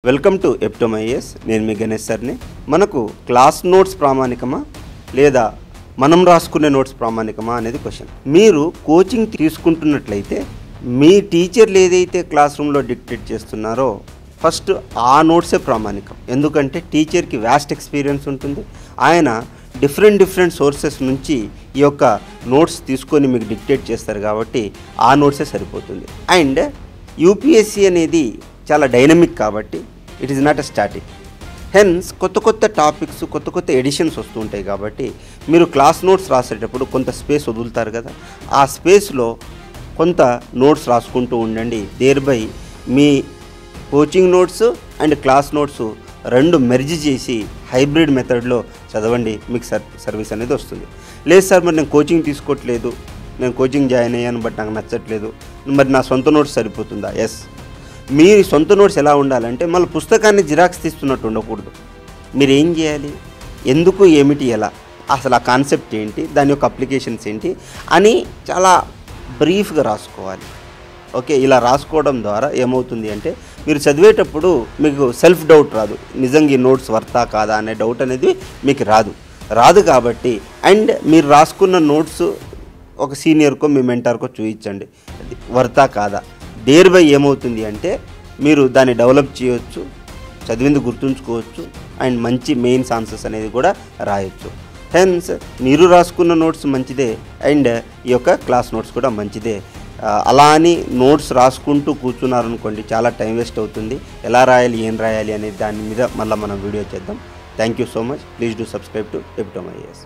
Welcome to ఎప్టోమ్ IAS. నేను మీ గణేష్ సార్ని. మనకు క్లాస్ నోట్స్ ప్రామాణికమా లేదా మనం రాసుకునే నోట్స్ ప్రామాణికమా అనేది క్వశ్చన్. మీరు కోచింగ్ తీసుకుంటున్నట్లయితే మీ టీచర్లు ఏదైతే క్లాస్ రూమ్లో డిక్టేట్ చేస్తున్నారో ఫస్ట్ ఆ నోట్సే ప్రామాణికం. ఎందుకంటే టీచర్కి వ్యాస్ట్ ఎక్స్పీరియన్స్ ఉంటుంది. ఆయన డిఫరెంట్ సోర్సెస్ నుంచి ఈ యొక్క నోట్స్ తీసుకొని మీకు డిక్టేట్ చేస్తారు కాబట్టి ఆ నోట్సే సరిపోతుంది. అండ్ యూపీఎస్సీ అనేది చాలా డైనమిక్ కాబట్టి it is not a static. Hence కొత్త టాపిక్స్ కొత్త ఎడిషన్స్ వస్తూ ఉంటాయి కాబట్టి మీరు క్లాస్ నోట్స్ రాసేటప్పుడు కొంత స్పేస్ వదులుతారు కదా, ఆ స్పేస్లో కొంత నోట్స్ రాసుకుంటూ ఉండండి. దేర్ బై మీ coaching notes and class notes రెండు మెర్జ్ చేసి హైబ్రిడ్ మెథడ్లో చదవండి, మీకు సర్వీస్ అనేది వస్తుంది. లేదు సార్, మరి నేను కోచింగ్ తీసుకోవట్లేదు, నేను కోచింగ్ జాయిన్ అయ్యాను బట్ నాకు నచ్చట్లేదు, మరి నా సొంత నోట్స్ సరిపోతుందా? ఎస్, మీ సొంత నోట్స్ ఎలా ఉండాలంటే మళ్ళీ పుస్తకాన్ని జిరాక్స్ తీస్తున్నట్టు ఉండకూడదు. మీరు ఏం చేయాలి, ఎందుకు, ఏమిటి, ఎలా, అసలు ఆ కాన్సెప్ట్ ఏంటి, దాని యొక్క అప్లికేషన్స్ ఏంటి అని చాలా బ్రీఫ్గా రాసుకోవాలి. ఓకే, ఇలా రాసుకోవడం ద్వారా ఏమవుతుంది అంటే మీరు చదివేటప్పుడు మీకు సెల్ఫ్ డౌట్ రాదు. నిజంగా ఈ నోట్స్ వర్తా కాదా అనే డౌట్ అనేది మీకు రాదు కాబట్టి. అండ్ మీరు రాసుకున్న నోట్స్ ఒక సీనియర్కో మీ మెంటార్కో చూపించండి, వర్తా కాదా. దేర్ బై ఏమవుతుంది అంటే మీరు దాన్ని డెవలప్ చేయవచ్చు, చదివింది గుర్తుంచుకోవచ్చు, అండ్ మంచి మెయిన్స్ ఆన్సర్స్ అనేది కూడా రాయొచ్చు. హెన్స్ మీరు రాసుకున్న నోట్స్ మంచిదే అండ్ ఈ యొక్క క్లాస్ నోట్స్ కూడా మంచిదే. అలా అని నోట్స్ రాసుకుంటూ కూర్చున్నారనుకోండి, చాలా టైం వేస్ట్ అవుతుంది. ఎలా రాయాలి, ఏం రాయాలి అనే దాని మీద మళ్ళీ మనం వీడియో చేద్దాం. Thank you so much. Please do subscribe to ఎప్టోమ్ ఐఏఎస్.